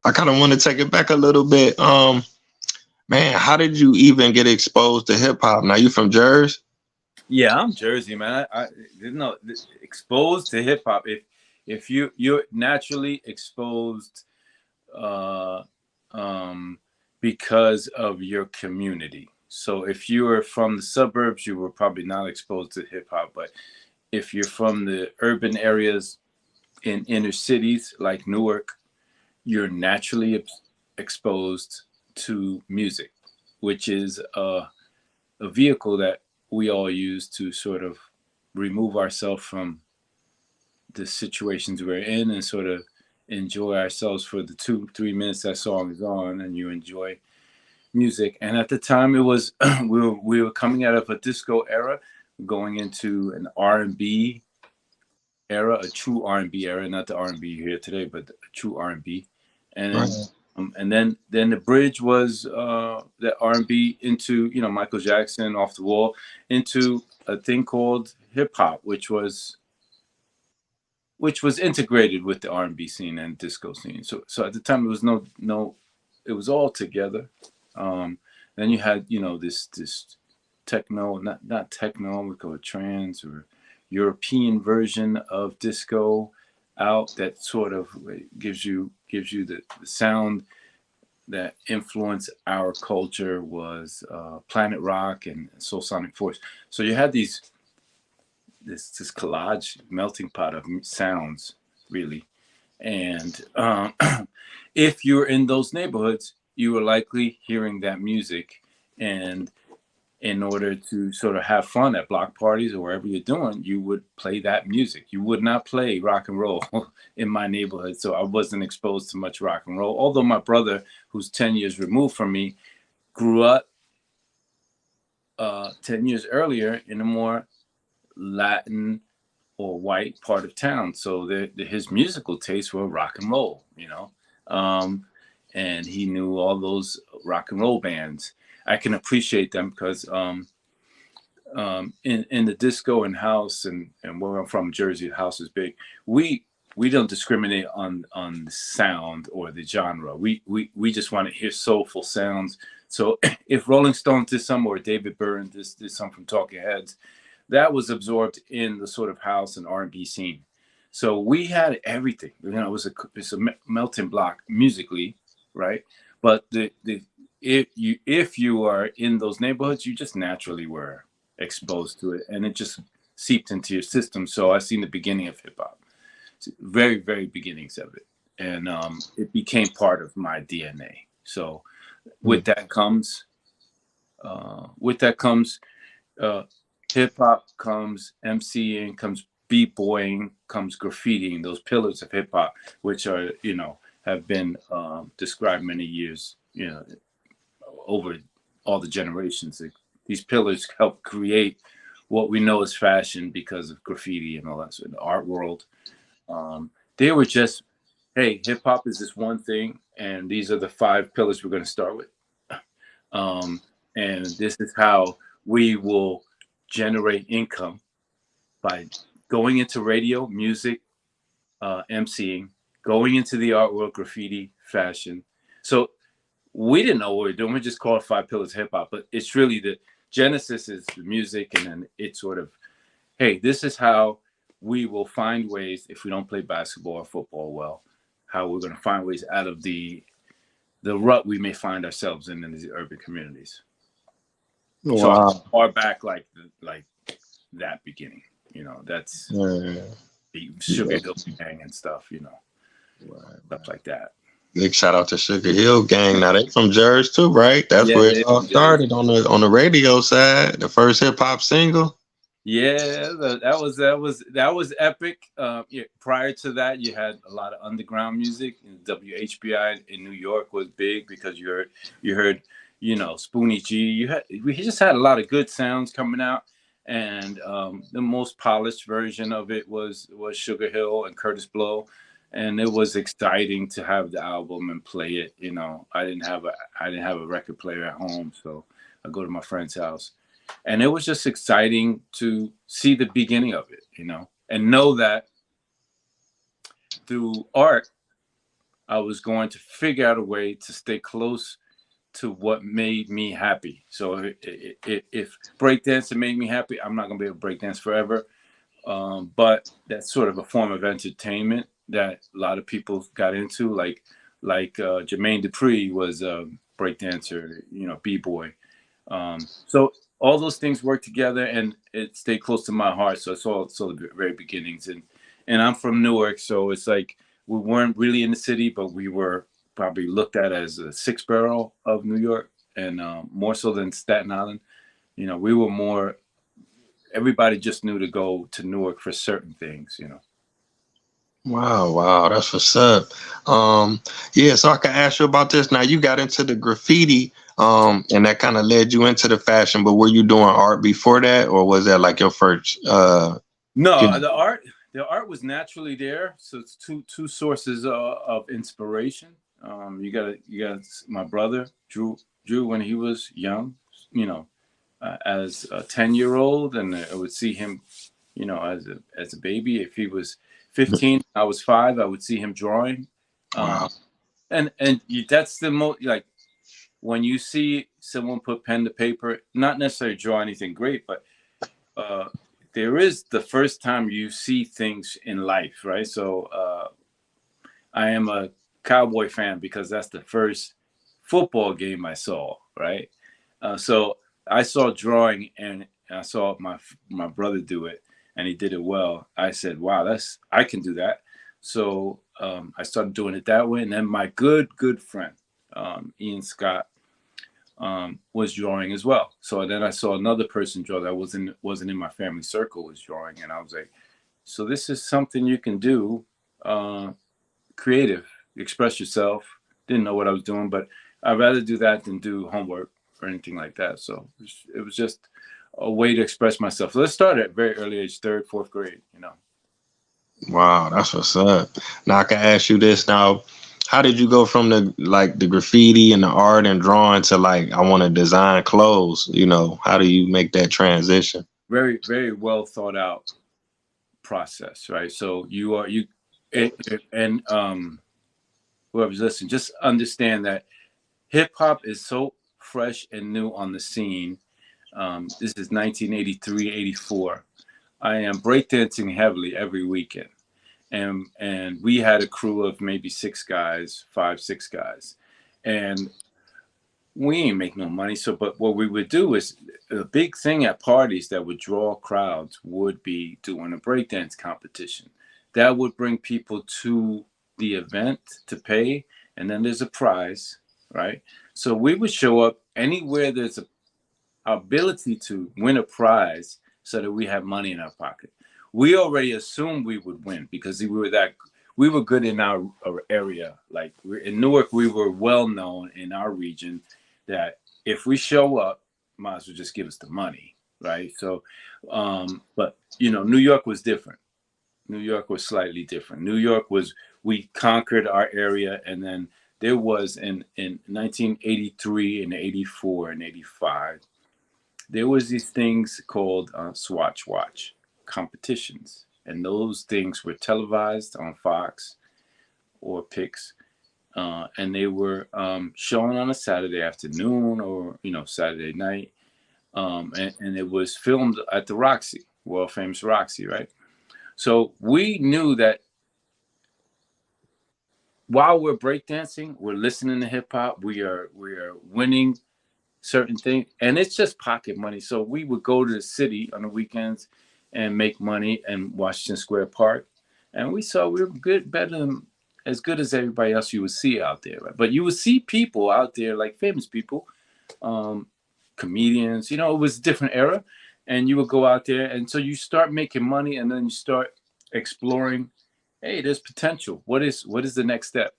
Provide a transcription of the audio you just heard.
I kind of want to take it back a little bit. Man, how did you even get exposed to hip hop? Now you from Jersey? Yeah, I'm Jersey, man. I you know exposed to hip hop. If you're naturally exposed, uh, um, because of your community. So if you were from the suburbs, you were probably not exposed to hip hop. But if you're from the urban areas in inner cities like Newark, you're naturally exposed to music, which is a vehicle that we all use to sort of remove ourselves from the situations we're in and sort of enjoy ourselves for the 2 3 minutes that song is on, and you enjoy music. And at the time, it was we were coming out of a disco era, going into an R&B era, a true R&B era, not the R&B you hear today, but a true R&B. And then Right. and then the bridge was the R&B into, Michael Jackson, Off the Wall, into a thing called hip hop, which was integrated with the R&B scene and disco scene. So at the time it was no, it was all together. Um, then you had, this techno, not techno, we call it trance, or European version of disco out, that sort of gives you the sound that influenced our culture, was Planet Rock and Soul Sonic Force. So you had this collage, melting pot of sounds, really. And if you're in those neighborhoods, you were likely hearing that music. And in order to sort of have fun at block parties or wherever you're doing, you would play that music. You would not play rock and roll in my neighborhood. So I wasn't exposed to much rock and roll. Although my brother, who's 10 years removed from me, grew up 10 years earlier in a more Latin or white part of town. So his musical tastes were rock and roll. Um, and he knew all those rock and roll bands. I can appreciate them because in the disco and house, and where I'm from, Jersey, the house is big. We don't discriminate on the sound or the genre. We just want to hear soulful sounds. So if Rolling Stones did some, or David Byrne did some from Talking Heads, that was absorbed in the sort of house and R&B scene. So we had everything. It's a melting block musically, right? But if you are in those neighborhoods, you just naturally were exposed to it, and it just seeped into your system. So I seen the beginning of hip hop, very very beginnings of it, and it became part of my DNA. So with that comes, with that comes uh, hip hop, comes MCing, comes b-boying, comes graffitiing. Those pillars of hip hop, which are have been described many years, over all the generations. These pillars help create what we know as fashion because of graffiti and all that. So in the art world, they were just, hey, hip hop is this one thing, and these are the five pillars we're going to start with. Um, and this is how we will generate income, by going into radio, music, MCing, going into the art world, graffiti, fashion. So we didn't know what we were doing. We just called it five pillars of hip hop, but it's really the genesis is the music, and then it's sort of, hey, this is how we will find ways, if we don't play basketball or football well, how we're going to find ways out of the rut we may find ourselves in these urban communities. So I Wow. far back like that beginning, that's Yeah. the Sugar Yeah. Hill Gang and stuff, Right. stuff like that. Big shout out to Sugar Hill Gang. Now they from Jersey too, right? That's Yeah, where it they all from Jersey. started on the radio side. The first hip hop single. Yeah, that was epic. Yeah, prior to that, you had a lot of underground music. WHBI in New York was big because you heard Spoonie G. We just had a lot of good sounds coming out, and the most polished version of it was Sugar Hill and Curtis Blow, and it was exciting to have the album and play it. I didn't have a record player at home, so I go to my friend's house, and it was just exciting to see the beginning of it, and know that through art, I was going to figure out a way to stay close to what made me happy. So if breakdancing made me happy, I'm not gonna be able to breakdance forever. But that's sort of a form of entertainment that a lot of people got into, like Jermaine Dupri was a breakdancer, b-boy. So all those things work together, and it stayed close to my heart. So it's all the very beginnings, and I'm from Newark, so it's like we weren't really in the city, but we were probably looked at as a six borough of New York, and more so than Staten Island. We were more. Everybody just knew to go to Newark for certain things. Wow, wow, that's what's up. Yeah, so I can ask you about this. Now you got into the graffiti, and that kind of led you into the fashion, but were you doing art before that, or was that like your first No, get- the art was naturally there. So it's two sources of inspiration. You got my brother drew when he was young, you know, as a 10-year-old, and I would see him, as a baby. If he was 15, I was 5. I would see him drawing, wow. that's the most like when you see someone put pen to paper, not necessarily draw anything great, but uh, there is the first time you see things in life, right? So I am a Cowboy fan because that's the first football game I saw, right? So I saw drawing, and I saw my brother do it, and he did it well. I said, "Wow, I can do that." So I started doing it that way, and then my good friend Ian Scott was drawing as well. So then I saw another person draw that wasn't in my family circle was drawing, and I was like, "So this is something you can do." Creative, express yourself. Didn't know what I was doing, but I'd rather do that than do homework or anything like that. So it was just a way to express myself. So let's start at very early age, third, fourth grade. Wow, that's what's up. Now I can ask you this now. How did you go from the graffiti and the art and drawing to like I want to design clothes? How do you make that transition? Very, very well thought out process, right? So and whoever's listening, just understand that hip hop is so fresh and new on the scene. This is 1983, 84. I am breakdancing heavily every weekend. And we had a crew of maybe 6 guys, 5, 6 guys. And we ain't make no money. So, but what we would do is a big thing at parties that would draw crowds would be doing a breakdance competition. That would bring people to the event to pay, and then there's a prize, right? So we would show up anywhere there's a ability to win a prize so that we have money in our pocket. We already assumed we would win because we were good in our area. Like in Newark, we were well known in our region that if we show up, might as well just give us the money, right? So, but New York was different. New York was slightly different. New York was we conquered our area, and then there was in 1983 and 84 and 85 there was these things called Swatch Watch competitions, and those things were televised on Fox or Pix, and they were shown on a Saturday afternoon or Saturday night, and it was filmed at the Roxy, world famous Roxy, right? So we knew that while we're breakdancing, we're listening to hip hop, we are winning certain things, and it's just pocket money. So we would go to the city on the weekends and make money in Washington Square Park, and we saw we were good, better than as good as everybody else you would see out there. Right? But you would see people out there, like famous people, comedians. It was a different era, and you would go out there, and so you start making money, and then you start exploring. Hey, there's potential. What is the next step?